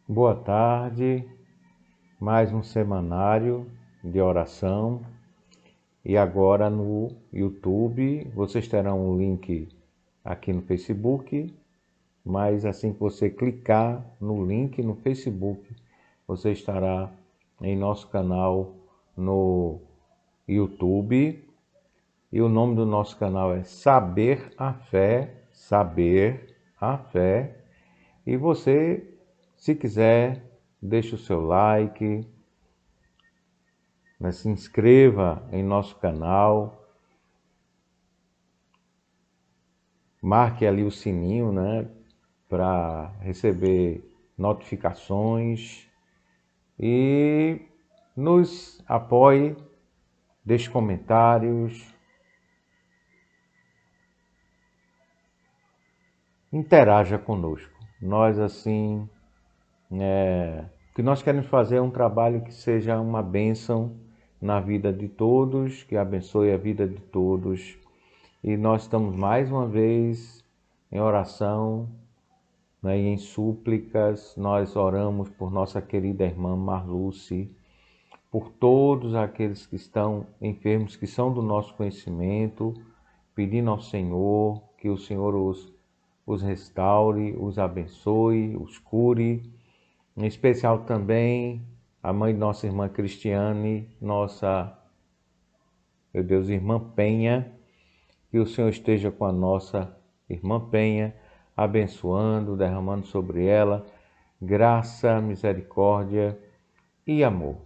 Boa tarde, mais um semanário de oração e agora no YouTube. Vocês terão um link aqui no Facebook, mas assim que você clicar no link no Facebook, você estará em nosso canal no YouTube. E o nome do nosso canal é Saber a Fé, Saber a Fé. E você, se quiser, deixe o seu like, se inscreva em nosso canal, marque ali o sininho, para receber notificações e nos apoie, deixe comentários, interaja conosco. Nós assim, o que nós queremos fazer é um trabalho que seja uma bênção na vida de todos, que abençoe a vida de todos. E nós estamos mais uma vez em oração, e em súplicas. Nós oramos por nossa querida irmã Marluce, por todos aqueles que estão enfermos, que são do nosso conhecimento, pedindo ao Senhor que o Senhor os restaure, os abençoe, os cure. Em especial também a mãe de nossa irmã Cristiane, irmã Penha, que o Senhor esteja com a nossa irmã Penha, abençoando, derramando sobre ela graça, misericórdia e amor.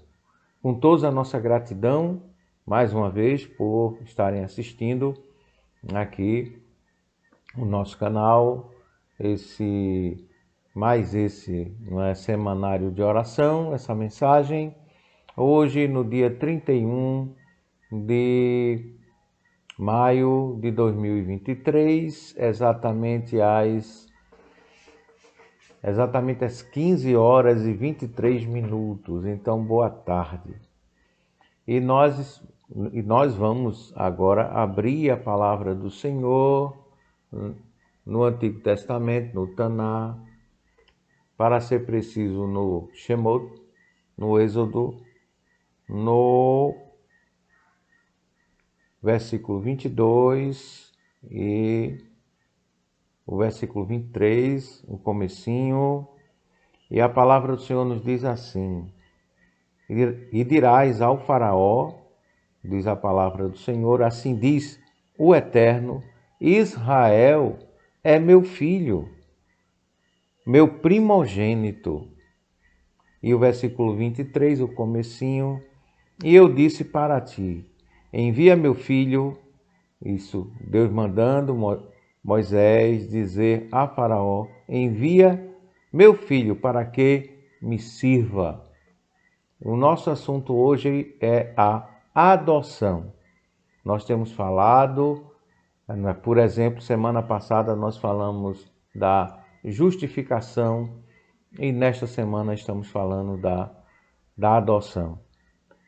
Com toda a nossa gratidão, mais uma vez, por estarem assistindo aqui o nosso canal, esse semanário de oração, essa mensagem, hoje no dia 31 de maio de 2023, exatamente às 15 horas e 23 minutos. Então, boa tarde. E nós vamos agora abrir a palavra do Senhor no Antigo Testamento, no Taná, para ser preciso no Shemot, no Êxodo, no versículo 22 e o versículo 23, o comecinho. E a palavra do Senhor nos diz assim: E dirás ao faraó, diz a palavra do Senhor, assim diz o Eterno, Israel é meu filho, meu primogênito. E o versículo 23, o comecinho, e eu disse para ti, envia meu filho, isso Deus mandando Moisés dizer a Faraó, envia meu filho para que me sirva. O nosso assunto hoje é a adoção. Nós temos falado, por exemplo, semana passada nós falamos da justificação e nesta semana estamos falando da adoção.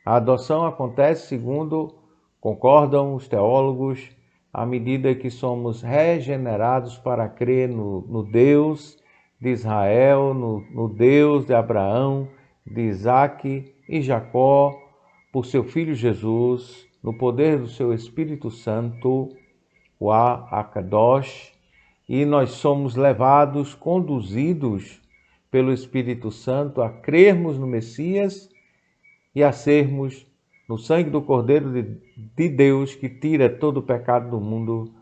A adoção acontece, segundo concordam os teólogos, à medida que somos regenerados para crer no Deus de Israel, no Deus de Abraão, de Isaque e Jacó, por seu Filho Jesus, no poder do seu Espírito Santo, o Akadosh, e nós somos levados, conduzidos pelo Espírito Santo a crermos no Messias e a sermos no sangue do Cordeiro de Deus que tira todo o pecado do mundo,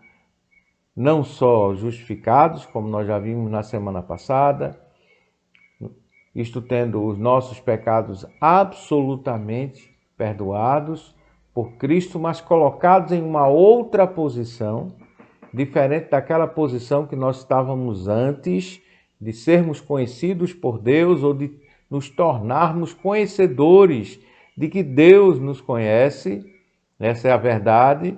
não só justificados, como nós já vimos na semana passada, isto tendo os nossos pecados absolutamente perdoados por Cristo, mas colocados em uma outra posição, diferente daquela posição que nós estávamos antes de sermos conhecidos por Deus ou de nos tornarmos conhecedores de que Deus nos conhece, essa é a verdade.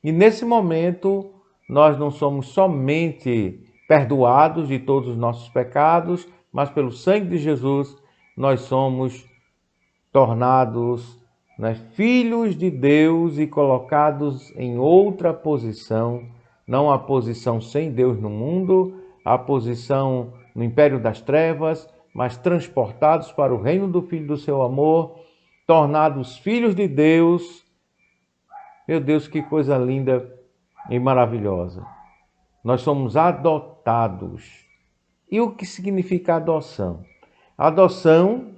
E nesse momento nós não somos somente perdoados de todos os nossos pecados, mas pelo sangue de Jesus nós somos tornados filhos de Deus e colocados em outra posição, não a posição sem Deus no mundo, a posição no império das trevas, mas transportados para o reino do Filho do seu amor, tornados filhos de Deus. Meu Deus, que coisa linda e maravilhosa. Nós somos adotados. E o que significa adoção? Adoção,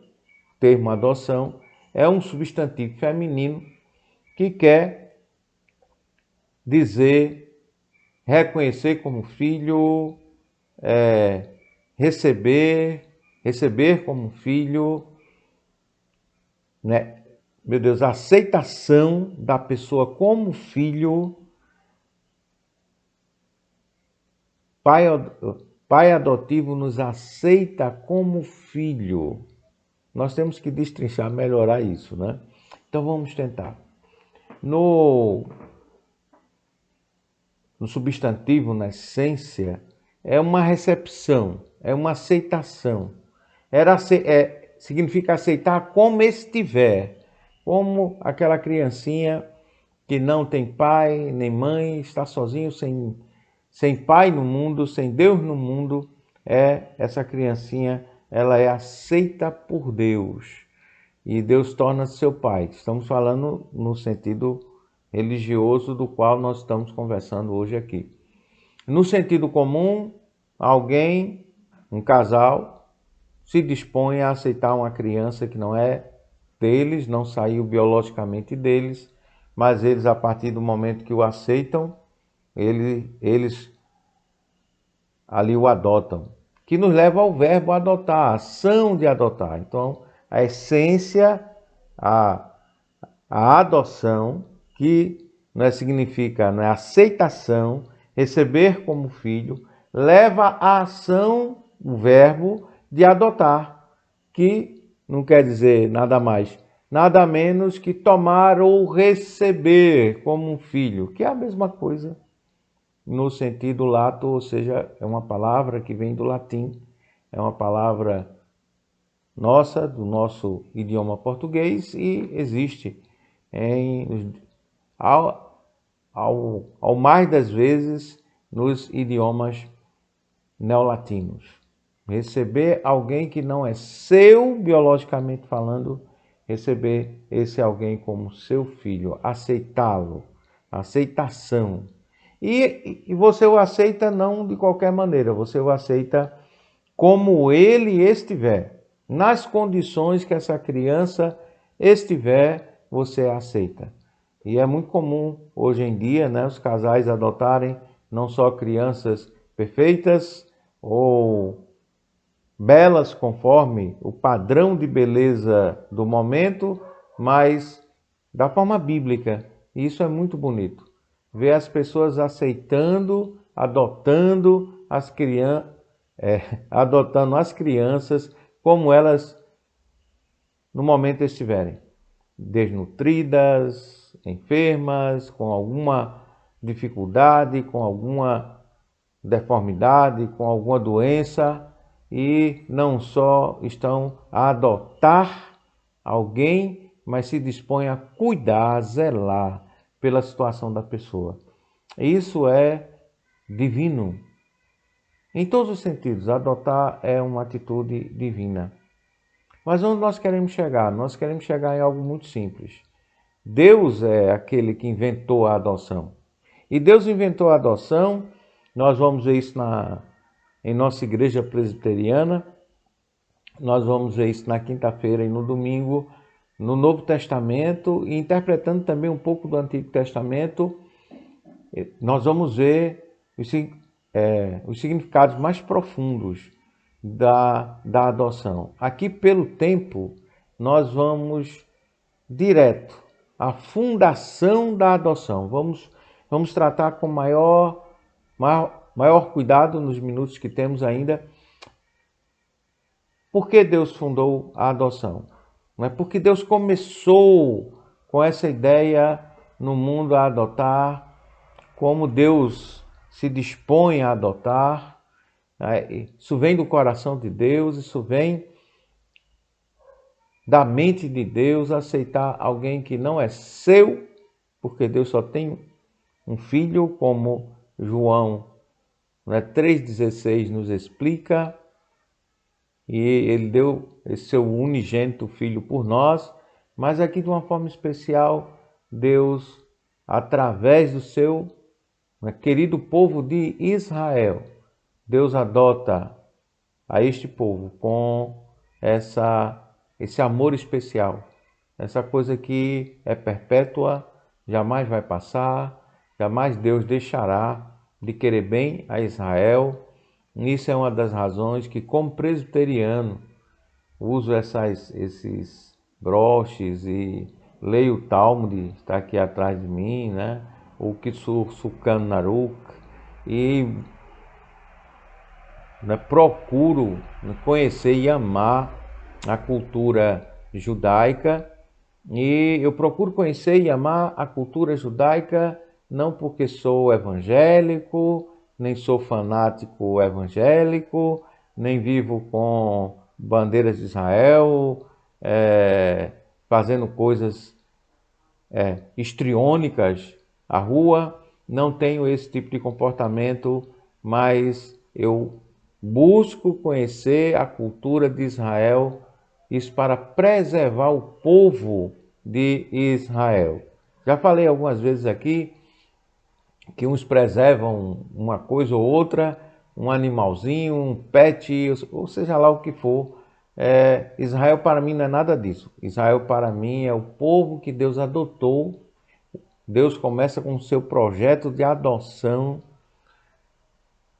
termo adoção, é um substantivo feminino que quer dizer reconhecer como filho, receber como filho, né? Meu Deus, a aceitação da pessoa como filho. Pai adotivo nos aceita como filho. Nós temos que destrinchar, melhorar isso, né? Então vamos tentar. No substantivo, na essência, é uma recepção, é uma aceitação. Significa aceitar como estiver, como aquela criancinha que não tem pai nem mãe, está sozinho, sem pai no mundo, sem Deus no mundo. Essa criancinha, ela é aceita por Deus e Deus torna-se seu pai. Estamos falando no sentido religioso do qual nós estamos conversando hoje aqui. No sentido comum, alguém, um casal, se dispõe a aceitar uma criança que não é deles, não saiu biologicamente deles, mas eles, a partir do momento que o aceitam, eles ali o adotam, que nos leva ao verbo adotar, a ação de adotar. Então, a essência, a adoção, que significa aceitação, receber como filho, leva à ação o verbo de adotar, que não quer dizer nada mais, nada menos que tomar ou receber como um filho, que é a mesma coisa no sentido lato, ou seja, é uma palavra que vem do latim, é uma palavra nossa, do nosso idioma português, e existe ao mais das vezes nos idiomas neolatinos. Receber alguém que não é seu, biologicamente falando, receber esse alguém como seu filho, aceitá-lo, aceitação. E você o aceita não de qualquer maneira, você o aceita como ele estiver. Nas condições que essa criança estiver, você a aceita. E é muito comum hoje em dia, né, os casais adotarem não só crianças perfeitas ou belas conforme o padrão de beleza do momento, mas da forma bíblica. E isso é muito bonito. Ver as pessoas aceitando, adotando as crianças como elas no momento estiverem, desnutridas, enfermas, com alguma dificuldade, com alguma deformidade, com alguma doença, e não só estão a adotar alguém, mas se dispõem a cuidar, a zelar pela situação da pessoa. Isso é divino. Em todos os sentidos, adotar é uma atitude divina. Mas onde nós queremos chegar? Nós queremos chegar em algo muito simples. Deus é aquele que inventou a adoção. E Deus inventou a adoção, nós vamos ver isso em nossa igreja presbiteriana, nós vamos ver isso na quinta-feira e no domingo, no Novo Testamento, e interpretando também um pouco do Antigo Testamento, nós vamos ver os significados mais profundos da adoção. Aqui, pelo tempo, nós vamos direto à fundação da adoção. Vamos tratar com maior cuidado nos minutos que temos ainda. Por que Deus fundou a adoção? Não é porque Deus começou com essa ideia no mundo a adotar, como Deus se dispõe a adotar. Isso vem do coração de Deus, isso vem da mente de Deus, aceitar alguém que não é seu, porque Deus só tem um filho, como João 3,16 nos explica. e ele deu esse seu unigênito Filho por nós, mas aqui de uma forma especial, Deus, através do seu querido povo de Israel, Deus adota a este povo com esse amor especial, essa coisa que é perpétua, jamais vai passar, jamais Deus deixará de querer bem a Israel. Isso é uma das razões que, como presbiteriano, uso esses broches e leio o Talmud, está aqui atrás de mim, né? O Kitsur Sukan Naruk, e procuro conhecer e amar a cultura judaica, e eu procuro conhecer e amar a cultura judaica não porque sou evangélico, nem sou fanático evangélico, nem vivo com bandeiras de Israel, fazendo coisas histriônicas à rua. Não tenho esse tipo de comportamento, mas eu busco conhecer a cultura de Israel, isso para preservar o povo de Israel. Já falei algumas vezes aqui que uns preservam uma coisa ou outra, um animalzinho, um pet, ou seja lá o que for. Israel para mim não é nada disso. Israel para mim é o povo que Deus adotou. Deus começa com o seu projeto de adoção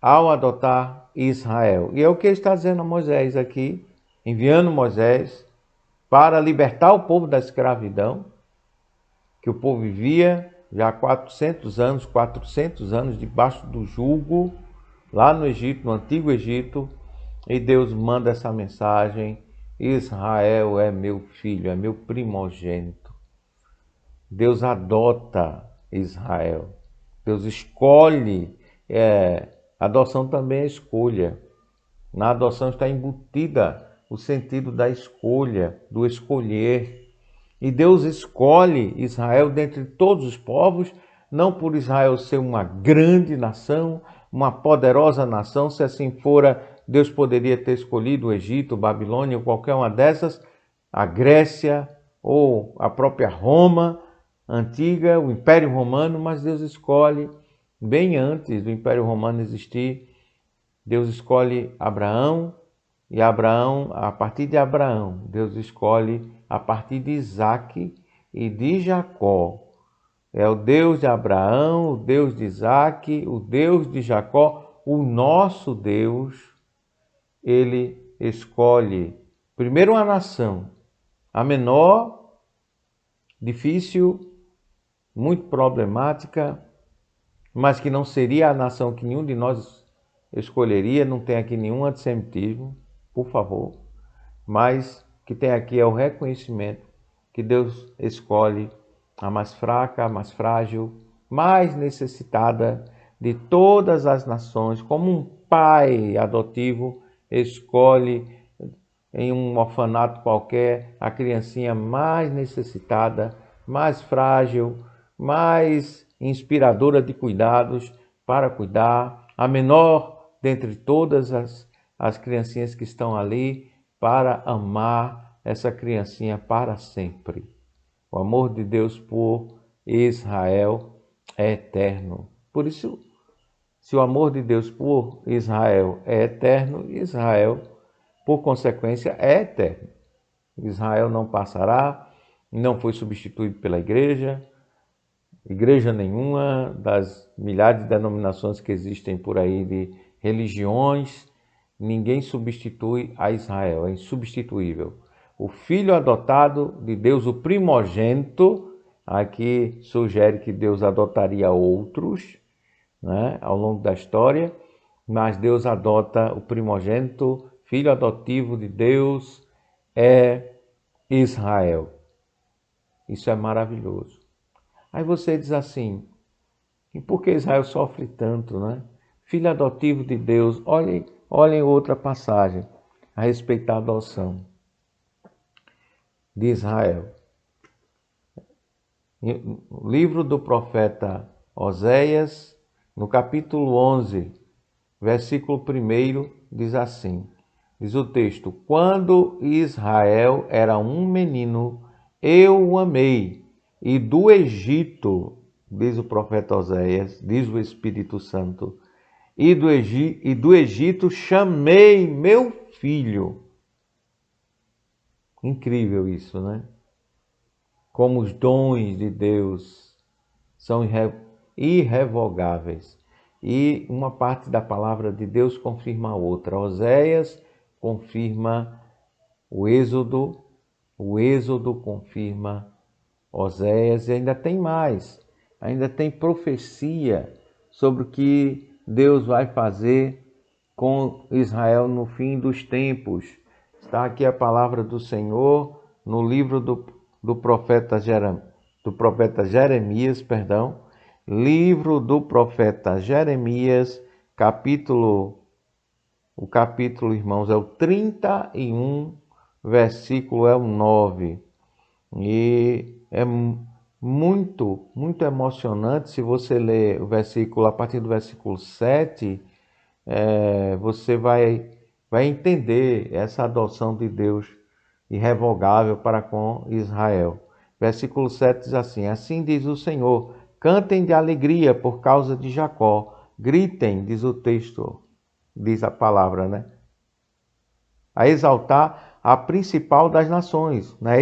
ao adotar Israel. E é o que ele está dizendo a Moisés aqui, enviando Moisés para libertar o povo da escravidão, que o povo vivia já há 400 anos debaixo do jugo, lá no Egito, no Antigo Egito, e Deus manda essa mensagem: Israel é meu filho, é meu primogênito. Deus adota Israel. Deus escolhe. Adoção também é escolha. Na adoção está embutida o sentido da escolha, do escolher. E Deus escolhe Israel dentre todos os povos, não por Israel ser uma grande nação, uma poderosa nação. Se assim fora, Deus poderia ter escolhido o Egito, Babilônia ou qualquer uma dessas, a Grécia ou a própria Roma antiga, o Império Romano, mas Deus escolhe, bem antes do Império Romano existir, Deus escolhe Abraão, e Abraão, a partir de Abraão, Deus escolhe a partir de Isaque e de Jacó. É o Deus de Abraão, o Deus de Isaque, o Deus de Jacó, o nosso Deus. Ele escolhe primeiro uma nação, a menor, difícil, muito problemática, mas que não seria a nação que nenhum de nós escolheria. Não tem aqui nenhum antissemitismo, por favor, mas que tem aqui é o reconhecimento que Deus escolhe a mais fraca, a mais frágil, mais necessitada de todas as nações, como um pai adotivo escolhe em um orfanato qualquer a criancinha mais necessitada, mais frágil, mais inspiradora de cuidados para cuidar, a menor dentre todas as criancinhas que estão ali, para amar essa criancinha para sempre. O amor de Deus por Israel é eterno. Por isso, se o amor de Deus por Israel é eterno, Israel, por consequência, é eterno. Israel não passará, não foi substituído pela igreja nenhuma das milhares de denominações que existem por aí, de religiões. Ninguém substitui a Israel, é insubstituível. O filho adotado de Deus, o primogênito, aqui sugere que Deus adotaria outros, né, ao longo da história, mas Deus adota o primogênito, filho adotivo de Deus é Israel. Isso é maravilhoso. Aí você diz assim: e por que Israel sofre tanto, né? Filho adotivo de Deus. Olhem outra passagem a respeito da adoção de Israel. No livro do profeta Oséias, no capítulo 11, versículo 1, diz assim: Diz o texto: quando Israel era um menino, eu o amei, e do Egito, diz o profeta Oséias, diz o Espírito Santo, e do Egito chamei meu filho. Incrível isso, né? Como os dons de Deus são irrevogáveis. E uma parte da palavra de Deus confirma a outra. Oséias confirma o Êxodo confirma Oséias, e ainda tem mais. Ainda tem profecia sobre o que Deus vai fazer com Israel no fim dos tempos. Está aqui a palavra do Senhor no livro do profeta Jeremias, livro do profeta Jeremias, o capítulo, irmãos, é o 31, versículo é o 9. E é muito, muito emocionante. Se você ler o versículo, a partir do versículo 7, você vai entender essa adoção de Deus irrevogável para com Israel. Versículo 7 diz assim: assim diz o Senhor, cantem de alegria por causa de Jacó, gritem, diz o texto, diz a palavra, né? A exaltar a principal das nações, né?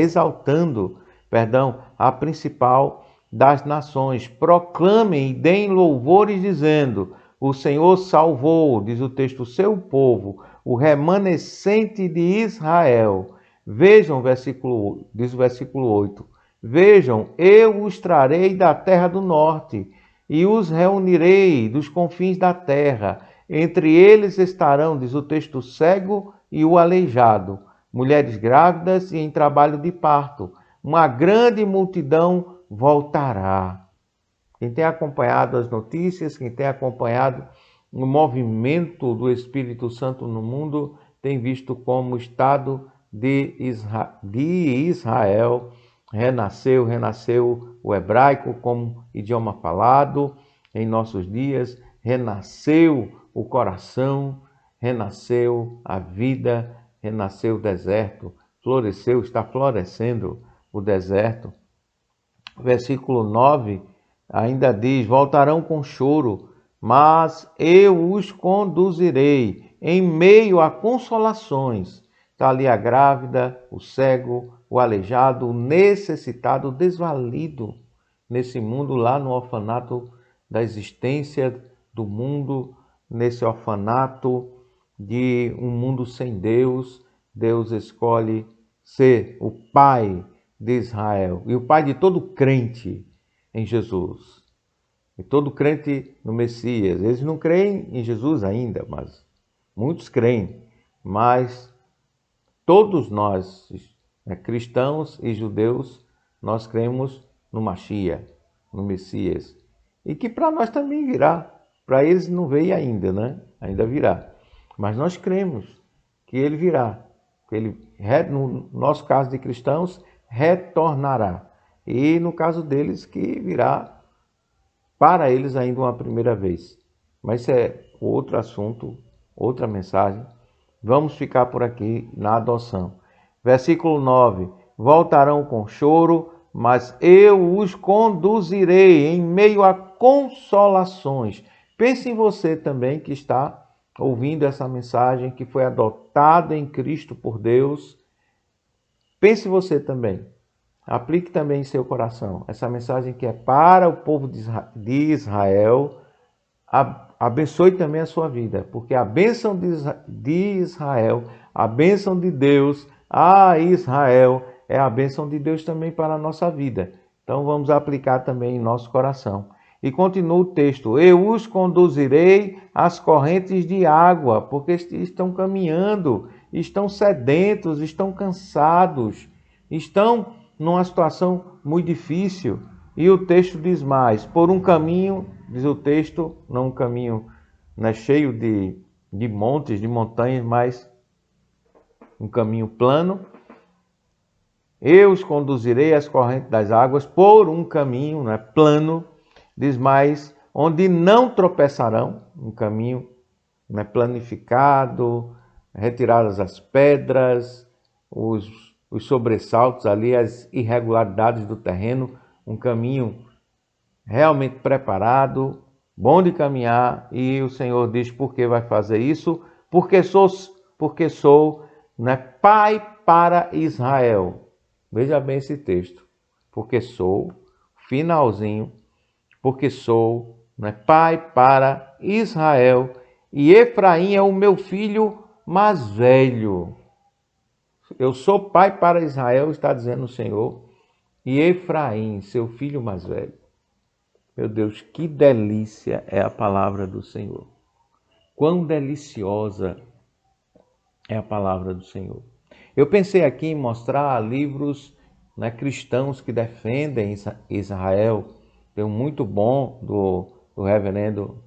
A principal das nações. Proclamem e deem louvores dizendo: o Senhor salvou, diz o texto, o seu povo, o remanescente de Israel. Vejam, diz o versículo 8, vejam, eu os trarei da terra do norte e os reunirei dos confins da terra. Entre eles estarão, diz o texto, o cego e o aleijado, mulheres grávidas e em trabalho de parto. Uma grande multidão voltará. Quem tem acompanhado as notícias, quem tem acompanhado o movimento do Espírito Santo no mundo, tem visto como o Estado de Israel renasceu o hebraico como idioma falado em nossos dias, renasceu o coração, renasceu a vida, renasceu o deserto, está florescendo o deserto. Versículo 9 ainda diz: voltarão com choro, mas eu os conduzirei em meio a consolações. Está ali a grávida, o cego, o aleijado, o necessitado, o desvalido nesse mundo, lá no orfanato da existência do mundo, nesse orfanato de um mundo sem Deus. Deus escolhe ser o Pai de Israel e o Pai de todo crente em Jesus. E todo crente no Messias. Eles não creem em Jesus ainda, mas muitos creem. Mas todos nós, cristãos e judeus, nós cremos no Mashiach, no Messias. E que para nós também virá. Para eles não veio ainda, né? Ainda virá. Mas nós cremos que ele virá. Que ele, no nosso caso de cristãos, retornará. E no caso deles, que virá para eles ainda uma primeira vez. Mas isso é outro assunto, outra mensagem. Vamos ficar por aqui na adoção. Versículo 9. Voltarão com choro, mas eu os conduzirei em meio a consolações. Pense em você também que está ouvindo essa mensagem, que foi adotado em Cristo por Deus. Pense você também. Aplique também em seu coração essa mensagem que é para o povo de Israel. Abençoe também a sua vida, porque a bênção de Israel, a bênção de Deus a Israel, é a bênção de Deus também para a nossa vida. Então vamos aplicar também em nosso coração. E continua o texto: eu os conduzirei às correntes de água, porque estão caminhando, estão sedentos, estão cansados, estão numa situação muito difícil. E o texto diz mais: por um caminho, diz o texto, não um caminho, né, cheio de montes, de montanhas, mas um caminho plano. Eu os conduzirei às correntes das águas por um caminho, né, plano, diz mais, onde não tropeçarão, um caminho, né, planificado, retiradas as pedras, os sobressaltos ali, as irregularidades do terreno, um caminho realmente preparado, bom de caminhar, e o Senhor diz por que vai fazer isso? Porque sou, né, pai para Israel. Veja bem esse texto. Porque sou, finalzinho, porque sou, né, pai para Israel, e Efraim é o meu filho mais velho. Eu sou pai para Israel, está dizendo o Senhor, e Efraim, seu filho mais velho. Meu Deus, que delícia é a palavra do Senhor. Quão deliciosa é a palavra do Senhor. Eu pensei aqui em mostrar livros, né, cristãos que defendem Israel. Tem um muito bom do reverendo,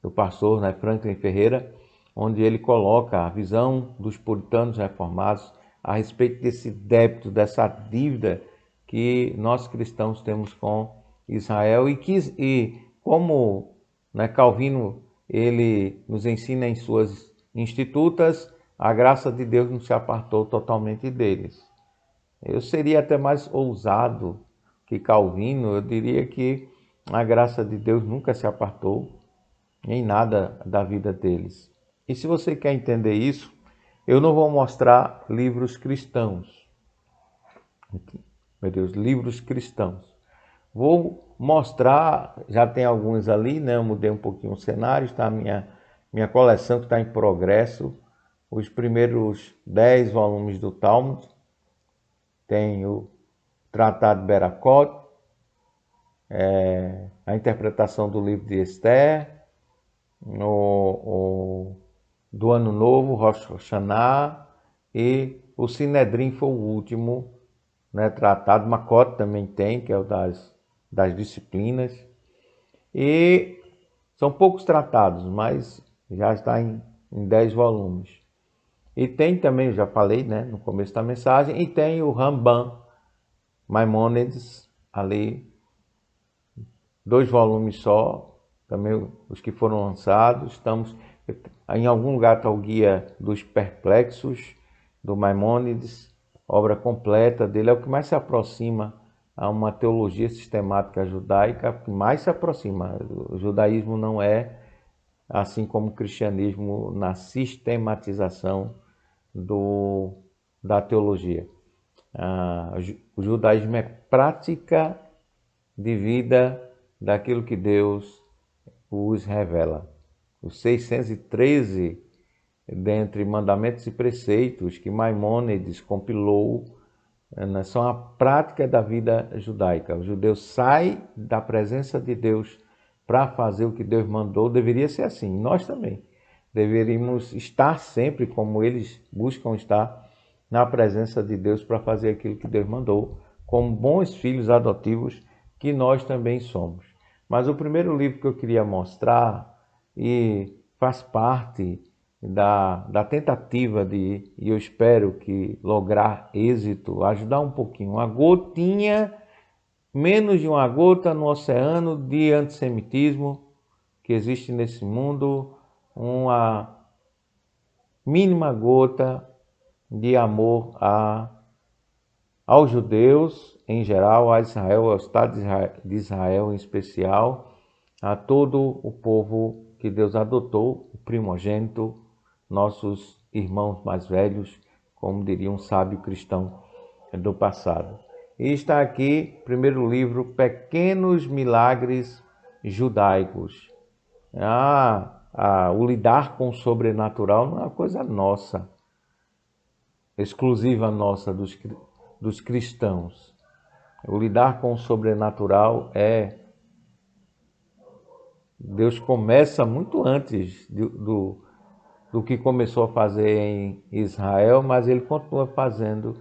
do pastor, né, Franklin Ferreira, onde ele coloca a visão dos puritanos reformados a respeito desse débito, dessa dívida que nós cristãos temos com Israel e como, né, Calvino ele nos ensina em suas institutas, a graça de Deus não se apartou totalmente deles. Eu seria até mais ousado que Calvino, eu diria que a graça de Deus nunca se apartou em nada da vida deles. E se você quer entender isso, eu não vou mostrar livros cristãos. Meu Deus, livros cristãos. Vou mostrar, já tem alguns ali, né? Eu mudei um pouquinho o cenário, está a minha coleção que está em progresso. Os primeiros 10 volumes do Talmud. Tem o Tratado de Beracot, a interpretação do livro de Esther, do Ano Novo, Rosh Hashanah, e o Sinedrim foi o último, né, tratado. Makot também tem, que é o das disciplinas. E são poucos tratados, mas já está em 10 volumes. E tem também, eu já falei, né, no começo da mensagem, e tem o Ramban, Maimônides, ali, 2 volumes só, também os que foram lançados. Estamos em algum lugar está o Guia dos Perplexos, do Maimônides, obra completa dele, é o que mais se aproxima a uma teologia sistemática judaica, que mais se aproxima. O judaísmo não é, assim como o cristianismo, na sistematização da teologia. O judaísmo é prática de vida daquilo que Deus os revela. Os 613 dentre mandamentos e preceitos que Maimônides compilou, né, são a prática da vida judaica. O judeu sai da presença de Deus para fazer o que Deus mandou. Deveria ser assim. Nós também deveríamos estar sempre como eles buscam estar, na presença de Deus para fazer aquilo que Deus mandou, como bons filhos adotivos que nós também somos. Mas o primeiro livro que eu queria mostrar, e faz parte da tentativa de, e eu espero que lograr êxito, ajudar um pouquinho, uma gotinha, menos de uma gota no oceano de antissemitismo que existe nesse mundo, uma mínima gota de amor aos judeus em geral, a Israel, ao Estado de Israel em especial, a todo o povo que Deus adotou, o primogênito, nossos irmãos mais velhos, como diria um sábio cristão do passado. E está aqui, primeiro livro, Pequenos Milagres Judaicos. O lidar com o sobrenatural não é uma coisa nossa, exclusiva nossa dos cristãos. O lidar com o sobrenatural Deus começa muito antes do que começou a fazer em Israel, mas ele continua fazendo.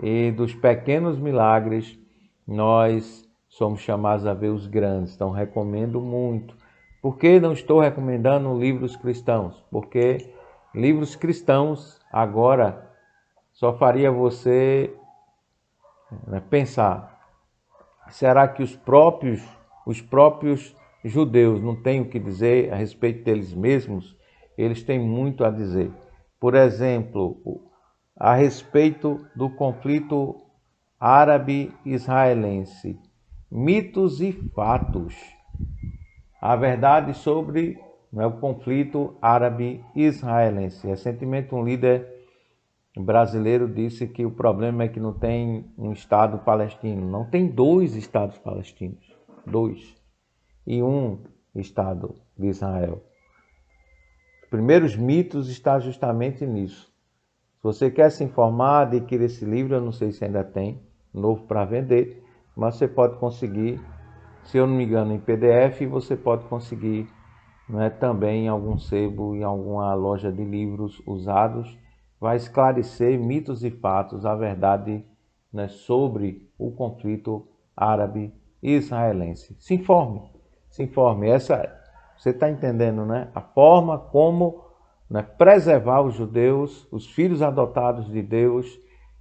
E dos pequenos milagres, nós somos chamados a ver os grandes. Então, recomendo muito. Por que não estou recomendando livros cristãos? Porque livros cristãos agora só faria você, né, pensar: será que os próprios judeus não têm o que dizer a respeito deles mesmos? Eles têm muito a dizer. por exemplo, a respeito do conflito árabe-israelense, mitos e fatos, a verdade sobre, né, o conflito árabe-israelense. Recentemente, um líder brasileiro disse que o problema é que não tem um Estado palestino. Não, tem dois Estados palestinos. Dois. E um Estado de Israel. Os primeiros mitos estão justamente nisso. Se você quer se informar, adquira esse livro. Eu não sei se ainda tem novo para vender, mas você pode conseguir, se eu não me engano, em PDF. E você pode conseguir, né, também em algum sebo, em alguma loja de livros usados. Vai esclarecer mitos e fatos, a verdade, né, sobre o conflito árabe-israelense. Se informe, se informe. Você está entendendo, né? A forma como, né, preservar os judeus, os filhos adotados de Deus.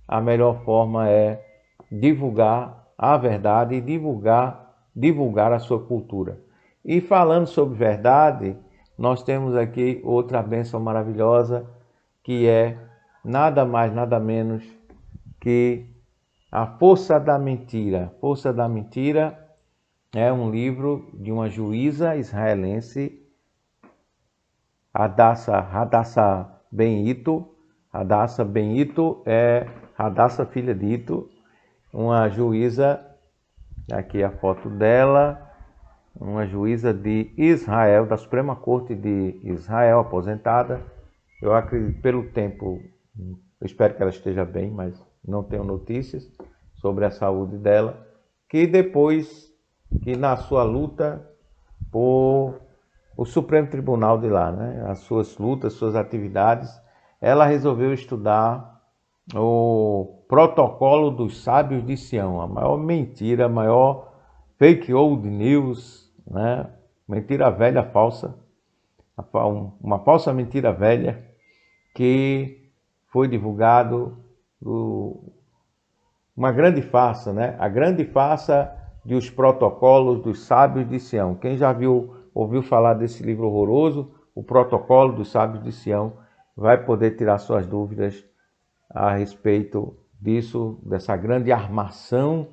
A melhor forma é divulgar a verdade e divulgar a sua cultura. E falando sobre verdade, nós temos aqui outra bênção maravilhosa, que é nada mais, nada menos que A Força da Mentira. Força da Mentira é um livro de uma juíza israelense, Hadassah Ben Ito. Hadassah Ben Ito é Hadassah, filha de Ito, uma juíza, aqui a foto dela, uma juíza de Israel, da Suprema Corte de Israel, aposentada. Eu acredito, pelo tempo, eu espero que ela esteja bem, mas não tenho notícias sobre a saúde dela, que depois que na sua luta por o Supremo Tribunal de lá, né, as suas lutas, suas atividades, ela resolveu estudar o protocolo dos sábios de Sião, a maior mentira, a maior fake old news, né, mentira velha falsa, uma falsa mentira velha que foi divulgado uma grande farsa, né? A grande farsa dos protocolos dos sábios de Sião. Quem já ouviu falar desse livro horroroso, O Protocolo dos Sábios de Sião, vai poder tirar suas dúvidas a respeito disso, dessa grande armação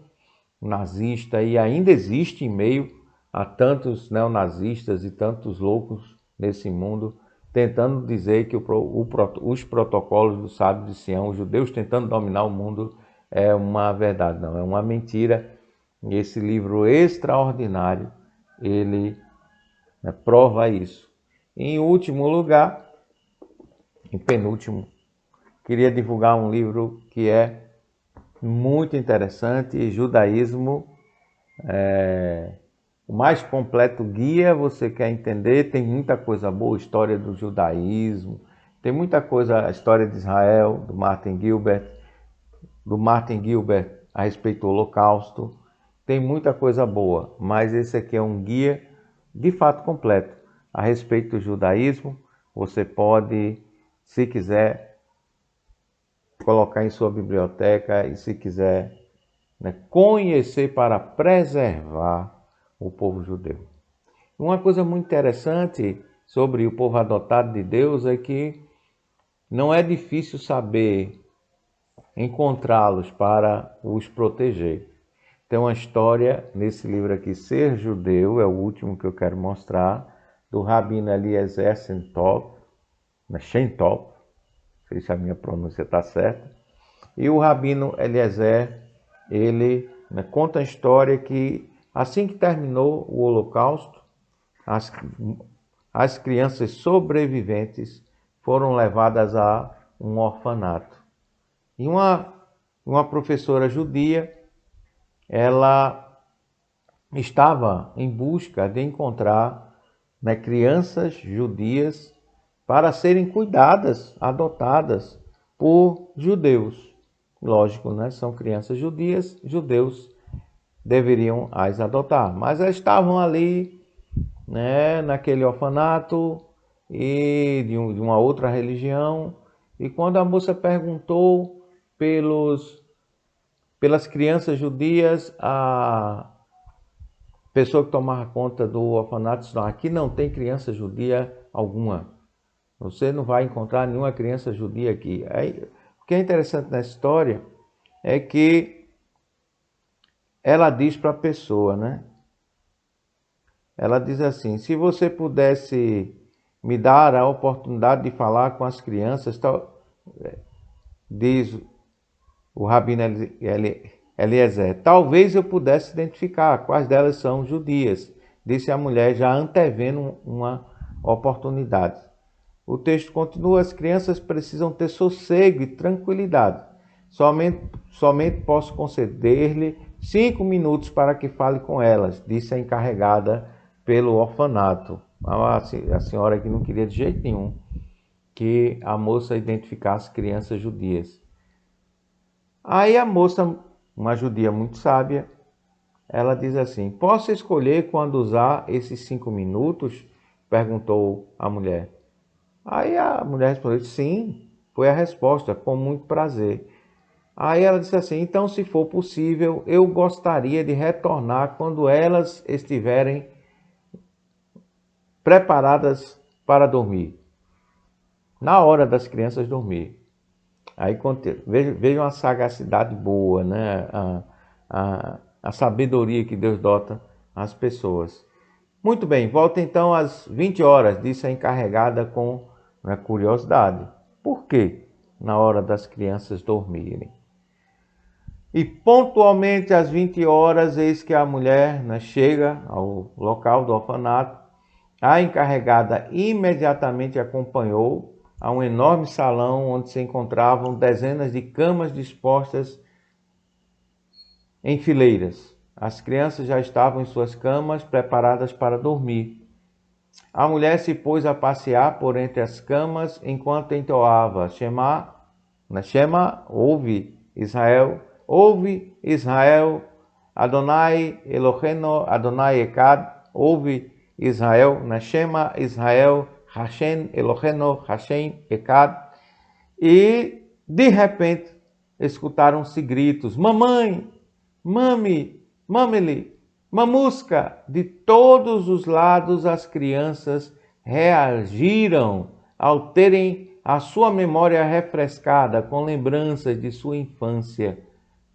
nazista, e ainda existe em meio a tantos neonazistas e tantos loucos nesse mundo, tentando dizer que os protocolos dos sábios de Sião, os judeus tentando dominar o mundo, é uma verdade. Não, é uma mentira. Esse livro extraordinário, ele, né, prova isso. Em último lugar, em penúltimo, queria divulgar um livro que é muito interessante, Judaísmo, o mais completo guia. Você quer entender, tem muita coisa boa, história do judaísmo, tem muita coisa, a história de Israel, do Martin Gilbert a respeito do Holocausto, tem muita coisa boa, mas esse aqui é um guia de fato completo a respeito do judaísmo. Você pode, se quiser, colocar em sua biblioteca, e se quiser, né, conhecer para preservar o povo judeu. Uma coisa muito interessante sobre o povo adotado de Deus é que não é difícil saber encontrá-los para os proteger. Tem uma história nesse livro aqui, Ser Judeu, é o último que eu quero mostrar, do Rabino Eliezer Shentop, não sei se a minha pronúncia está certa. E o Rabino Eliezer, ele, né, conta a história que assim que terminou o Holocausto, as crianças sobreviventes foram levadas a um orfanato. E uma professora judia, ela estava em busca de encontrar, né, crianças judias para serem cuidadas, adotadas por judeus. Lógico, né? São crianças judias, judeus deveriam as adotar. Mas elas estavam ali, né, naquele orfanato e de uma outra religião. E quando a moça perguntou pelas crianças judias, a pessoa que tomava conta do orfanato disse: não, aqui não tem criança judia alguma. Você não vai encontrar nenhuma criança judia aqui. Aí, o que é interessante nessa história é que ela diz para a pessoa, né? Ela diz assim: se você pudesse me dar a oportunidade de falar com as crianças, diz o Rabino Eliezer, talvez eu pudesse identificar quais delas são judias, disse a mulher, já antevendo uma oportunidade. O texto continua: as crianças precisam ter sossego e tranquilidade. Somente posso conceder-lhe 5 minutos para que fale com elas, disse a encarregada pelo orfanato. A senhora que não queria de jeito nenhum que a moça identificasse crianças judias. Aí a moça, uma judia muito sábia, ela diz assim: posso escolher quando usar esses 5 minutos? Perguntou a mulher. Aí a mulher respondeu: sim, foi a resposta, com muito prazer. Aí ela disse assim: então, se for possível, eu gostaria de retornar quando elas estiverem preparadas para dormir, na hora das crianças dormir. Aí veja uma sagacidade boa, né? A sabedoria que Deus dota às pessoas. Muito bem, volta então às 20 horas, disse a encarregada com curiosidade. Por quê? Na hora das crianças dormirem. E pontualmente às 20 horas, eis que a mulher chega ao local do orfanato. A encarregada imediatamente acompanhou a um enorme salão onde se encontravam dezenas de camas dispostas em fileiras. As crianças já estavam em suas camas, preparadas para dormir. A mulher se pôs a passear por entre as camas enquanto entoava: Shema, Shema, ouve Israel, Adonai Eloheinu, Adonai Echad, ouve Israel, Shema Israel, Hashem Eloheinu, Hashem Echad. E de repente escutaram-se gritos: mamãe, mami, mameli, mamusca. De todos os lados as crianças reagiram ao terem a sua memória refrescada com lembranças de sua infância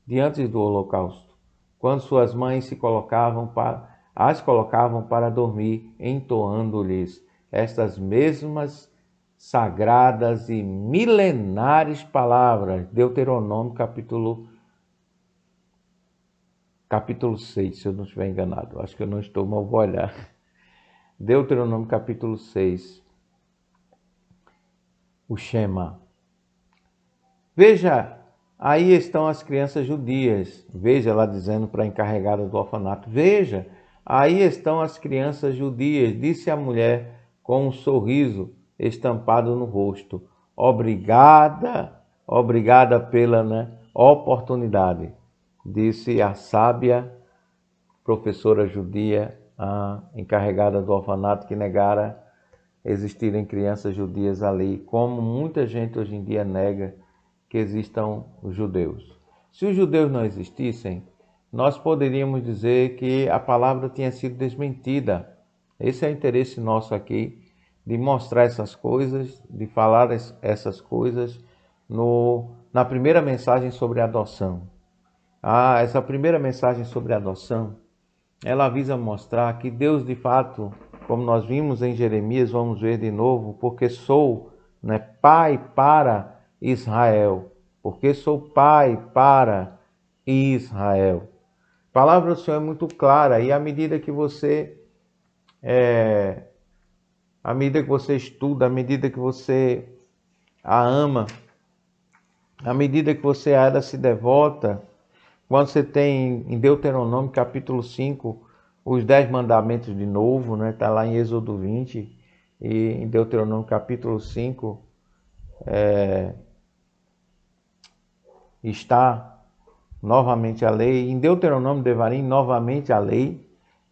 diante do holocausto, quando suas mães as colocavam para dormir, entoando-lhes estas mesmas sagradas e milenares palavras. Deuteronômio capítulo 6, se eu não estiver enganado. Acho que eu não estou, mas vou olhar. Deuteronômio capítulo 6. O Shema. Veja, aí estão as crianças judias. Veja ela dizendo para a encarregada do orfanato: veja, aí estão as crianças judias, disse a mulher com um sorriso estampado no rosto. Obrigada pela oportunidade, disse a sábia professora judia, a encarregada do orfanato, que negara existirem crianças judias ali, como muita gente hoje em dia nega que existam os judeus. Se os judeus não existissem, nós poderíamos dizer que a palavra tinha sido desmentida. Esse é o interesse nosso aqui, de mostrar essas coisas, de falar essas coisas na primeira mensagem sobre a adoção. Essa primeira mensagem sobre a adoção, ela visa mostrar que Deus, de fato, como nós vimos em Jeremias, vamos ver de novo: porque sou pai para Israel. Porque sou pai para Israel. A palavra do Senhor é muito clara, e à medida que você estuda, à medida que você a ama, à medida que você a ela se devota, quando você tem em Deuteronômio capítulo 5 os 10 mandamentos de novo, está lá em Êxodo 20, e em Deuteronômio capítulo 5 está novamente a lei. Em Deuteronômio Devarim, novamente a lei.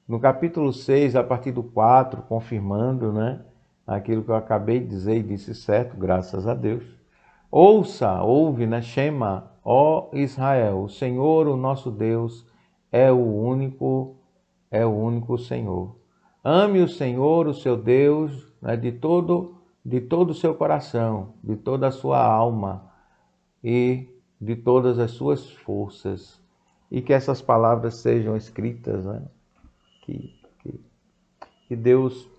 No capítulo 6, a partir do 4, confirmando aquilo que eu acabei de dizer e disse certo, graças a Deus. Ouve, Shema, ó Israel, o Senhor, o nosso Deus, é o único Senhor. Ame o Senhor, o seu Deus, de todo de todo o seu coração, de toda a sua alma e de todas as suas forças. E que essas palavras sejam escritas, né? Que Deus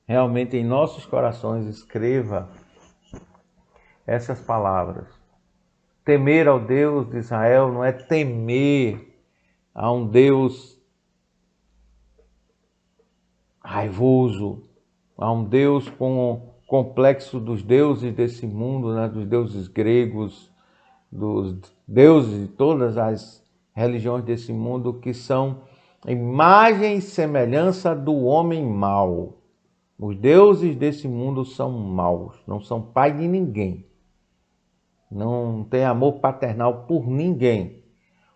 realmente em nossos corações escreva essas palavras. Temer ao Deus de Israel não é temer a um Deus raivoso, a um Deus com o complexo dos deuses desse mundo, né? Dos deuses gregos, dos deuses de todas as religiões desse mundo, que são imagem e semelhança do homem mau. Os deuses desse mundo são maus, não são pai de ninguém. Não tem amor paternal por ninguém.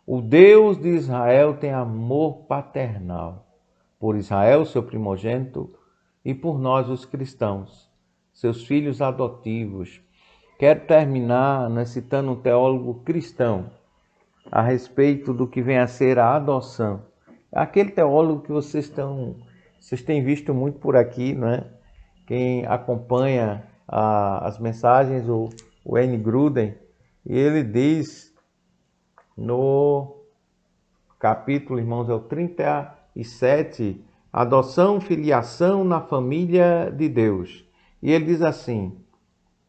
O Deus de Israel tem amor paternal por Israel, seu primogênito, e por nós, os cristãos, seus filhos adotivos. Quero terminar, né, citando um teólogo cristão a respeito do que vem a ser a adoção. Aquele teólogo que vocês têm visto muito por aqui, né? Quem acompanha as mensagens, o N. Gruden, e ele diz no capítulo, irmãos, é o 37, adoção, filiação na família de Deus. E ele diz assim: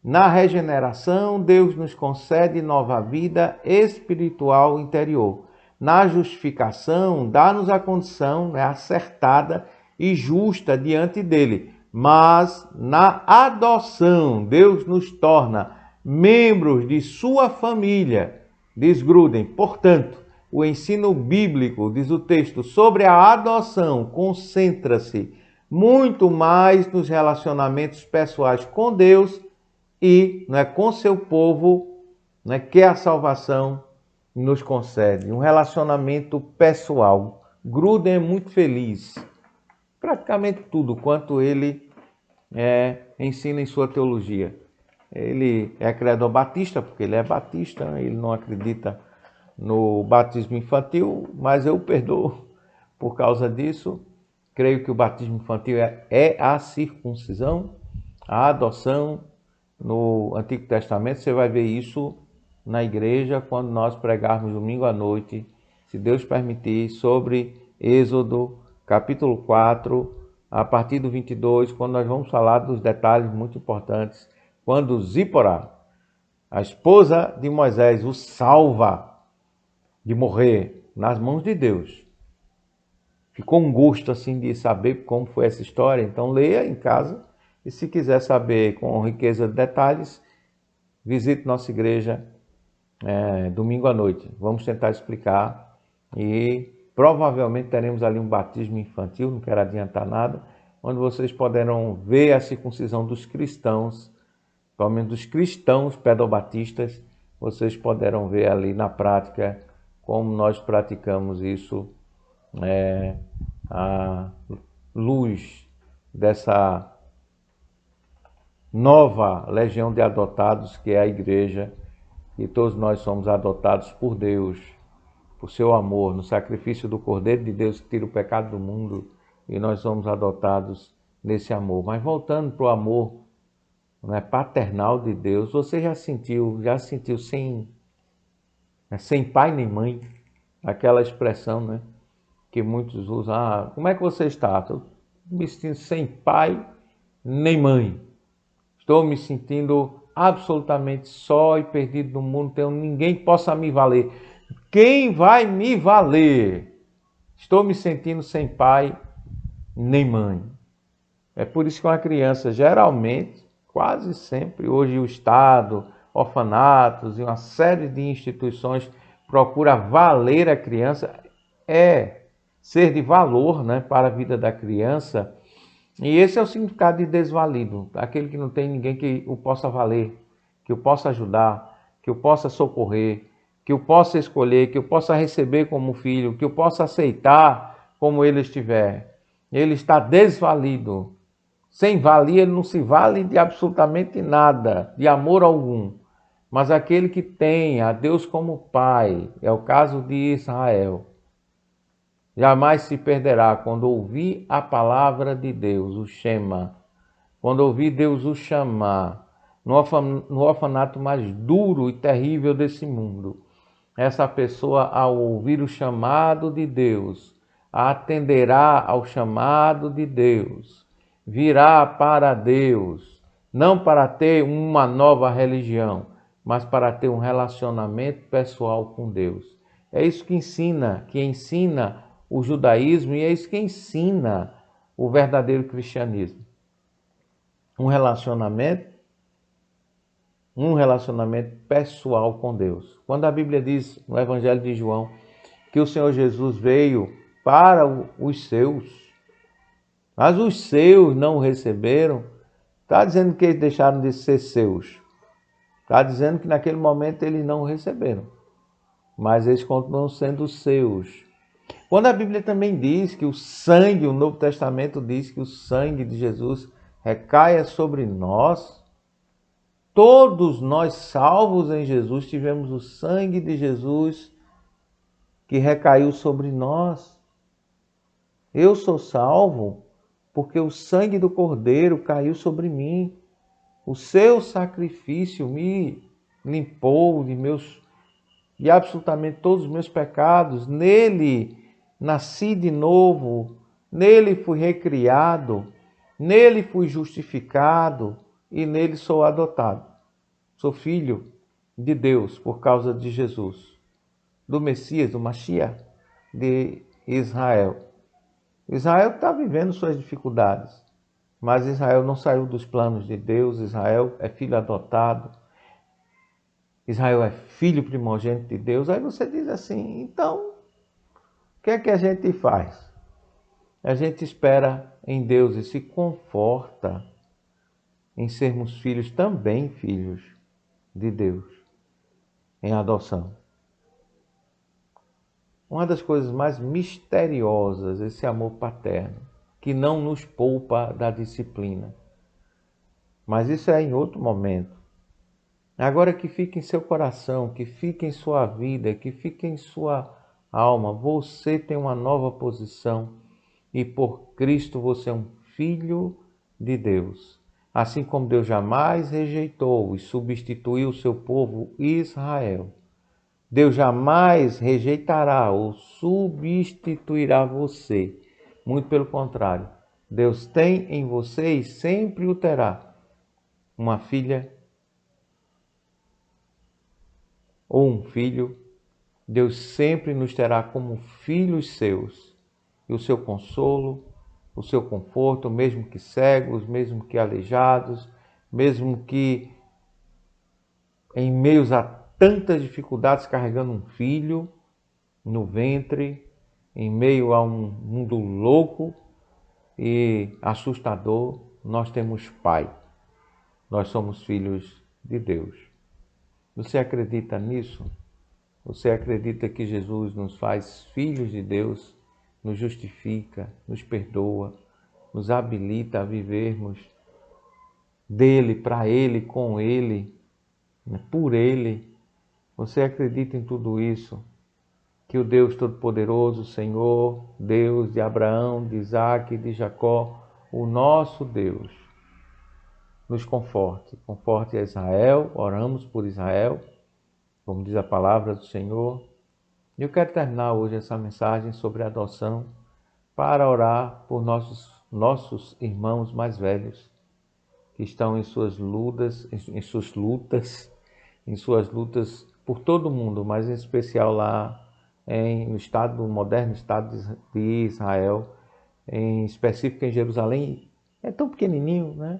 na regeneração, Deus nos concede nova vida espiritual interior. Na justificação, dá-nos a condição, né, acertada e justa diante dele. Mas na adoção, Deus nos torna membros de sua família. Diz Gruden, portanto, o ensino bíblico, diz o texto, sobre a adoção concentra-se muito mais nos relacionamentos pessoais com Deus e, não é, com seu povo, não é, que a salvação nos concede. Um relacionamento pessoal. Gruden é muito feliz. Praticamente tudo quanto ele ensina em sua teologia. Ele é credor batista, porque ele é batista, né? Ele não acredita no batismo infantil, mas eu o perdoo por causa disso. Creio que o batismo infantil é a circuncisão, a adoção. No Antigo Testamento, você vai ver isso na igreja quando nós pregarmos domingo à noite, se Deus permitir, sobre Êxodo, capítulo 4, a partir do 22, quando nós vamos falar dos detalhes muito importantes, quando Zípora, a esposa de Moisés, o salva de morrer nas mãos de Deus. Ficou um gosto assim de saber como foi essa história, então leia em casa. E se quiser saber com riqueza de detalhes, visite nossa igreja domingo à noite. Vamos tentar explicar e provavelmente teremos ali um batismo infantil, não quero adiantar nada, onde vocês poderão ver a circuncisão dos cristãos, pelo menos dos cristãos pedobatistas, vocês poderão ver ali na prática como nós praticamos isso à luz dessa nova legião de adotados que é a igreja, e todos nós somos adotados por Deus, por seu amor, no sacrifício do Cordeiro de Deus que tira o pecado do mundo, e nós somos adotados nesse amor. Mas voltando para o amor, né, paternal de Deus, você já sentiu sem pai nem mãe, aquela expressão, né, que muitos usam, como é que você está? Estou me sentindo sem pai nem mãe. Estou me sentindo absolutamente só e perdido no mundo, não tenho ninguém que possa me valer. Quem vai me valer? Estou me sentindo sem pai nem mãe. É por isso que uma criança, geralmente, quase sempre, hoje o Estado, orfanatos e uma série de instituições procura valer a criança, ser de valor, né, para a vida da criança. E esse é o significado de desvalido, aquele que não tem ninguém que o possa valer, que o possa ajudar, que o possa socorrer, que o possa escolher, que o possa receber como filho, que o possa aceitar como ele estiver. Ele está desvalido. Sem valia, ele não se vale de absolutamente nada, de amor algum. Mas aquele que tem a Deus como Pai, é o caso de Israel, jamais se perderá quando ouvir a palavra de Deus, o Shema. quando ouvir Deus o chamar no orfanato mais duro e terrível desse mundo, essa pessoa, ao ouvir o chamado de Deus, atenderá ao chamado de Deus, virá para Deus, não para ter uma nova religião, mas para ter um relacionamento pessoal com Deus. É isso que ensina o judaísmo, e é isso que ensina o verdadeiro cristianismo. Um relacionamento pessoal com Deus. Quando a Bíblia diz no Evangelho de João que o Senhor Jesus veio para os seus, mas os seus não o receberam, está dizendo que eles deixaram de ser seus. Está dizendo que naquele momento eles não o receberam, mas eles continuam sendo seus. Quando a Bíblia também diz que o sangue, o Novo Testamento diz que o sangue de Jesus recaia sobre nós, todos nós salvos em Jesus tivemos o sangue de Jesus que recaiu sobre nós. Eu sou salvo porque o sangue do Cordeiro caiu sobre mim. O seu sacrifício me limpou de absolutamente todos os meus pecados. Nele nasci de novo, nele fui recriado, nele fui justificado e nele sou adotado. Sou filho de Deus por causa de Jesus, do Messias, do Mashiach de Israel. Israel está vivendo suas dificuldades, mas Israel não saiu dos planos de Deus. Israel é filho adotado, Israel é filho primogênito de Deus. Aí você diz assim, então, o que é que a gente faz? A gente espera em Deus e se conforta em sermos filhos, também filhos de Deus, em adoção. Uma das coisas mais misteriosas, esse amor paterno, que não nos poupa da disciplina. Mas isso é em outro momento. Agora que fique em seu coração, que fique em sua vida, que fique em sua alma. Você tem uma nova posição e por Cristo você é um filho de Deus. Assim como Deus jamais rejeitou e substituiu o seu povo Israel, Deus jamais rejeitará ou substituirá você. Muito pelo contrário, Deus tem em você e sempre o terá uma filha ou um filho. Deus sempre nos terá como filhos seus. E o seu consolo, o seu conforto, mesmo que cegos, mesmo que aleijados, mesmo que em meios a tantas dificuldades carregando um filho no ventre, em meio a um mundo louco e assustador, nós temos Pai. Nós somos filhos de Deus. Você acredita nisso? Você acredita que Jesus nos faz filhos de Deus, nos justifica, nos perdoa, nos habilita a vivermos dele, para ele, com ele, por ele? Você acredita em tudo isso? Que o Deus Todo-Poderoso, Senhor, Deus de Abraão, de Isaac e de Jacó, o nosso Deus, nos conforte. Conforte a Israel, oramos por Israel, como diz a palavra do Senhor. E eu quero terminar hoje essa mensagem sobre adoção para orar por nossos irmãos mais velhos que estão em suas lutas por todo o mundo, mas em especial lá no moderno Estado de Israel, em específico em Jerusalém. É tão pequenininho, né?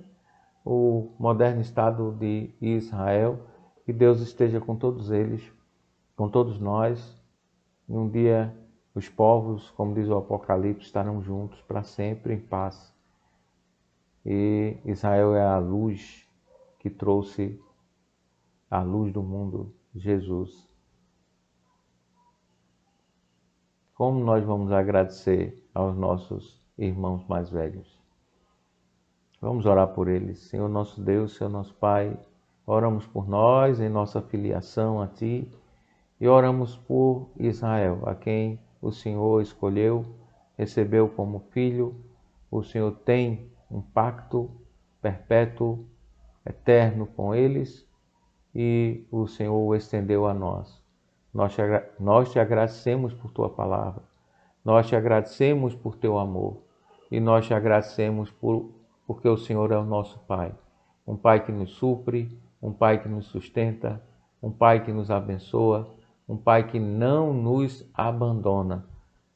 O moderno Estado de Israel. Que Deus esteja com todos eles, com todos nós. E um dia os povos, como diz o Apocalipse, estarão juntos para sempre em paz. E Israel é a luz que trouxe a luz do mundo, Jesus. Como nós vamos agradecer aos nossos irmãos mais velhos? Vamos orar por eles. Senhor nosso Deus, Senhor nosso Pai, oramos por nós em nossa filiação a Ti e oramos por Israel, a quem o Senhor escolheu, recebeu como filho. O Senhor tem um pacto perpétuo, eterno com eles, e o Senhor o estendeu a nós. Nós te agradecemos por tua palavra, nós te agradecemos por teu amor, e nós te agradecemos porque o Senhor é o nosso Pai, um Pai que nos supre, um Pai que nos sustenta, um Pai que nos abençoa, um Pai que não nos abandona,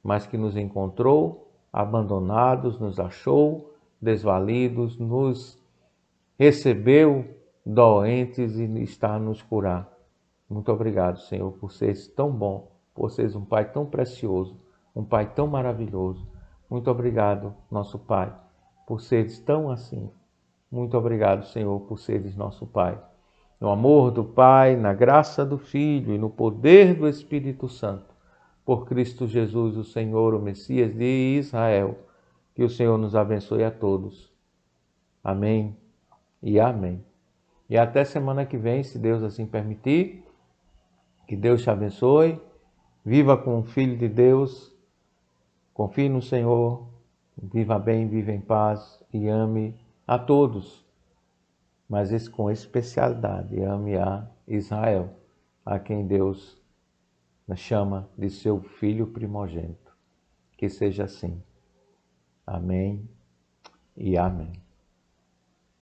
mas que nos encontrou abandonados, nos achou desvalidos, nos recebeu doentes e está a nos curar. Muito obrigado, Senhor, por seres tão bom, por seres um Pai tão precioso, um Pai tão maravilhoso. Muito obrigado, nosso Pai, por seres tão assim. Muito obrigado, Senhor, por seres nosso Pai. No amor do Pai, na graça do Filho e no poder do Espírito Santo, por Cristo Jesus, o Senhor, o Messias de Israel, que o Senhor nos abençoe a todos. Amém e amém. E até semana que vem, se Deus assim permitir. Que Deus te abençoe. Viva com o Filho de Deus. Confie no Senhor. Viva bem, viva em paz e ame a todos. Mas esse com especialidade, ame a Israel, a quem Deus chama de seu filho primogênito. Que seja assim. Amém e amém.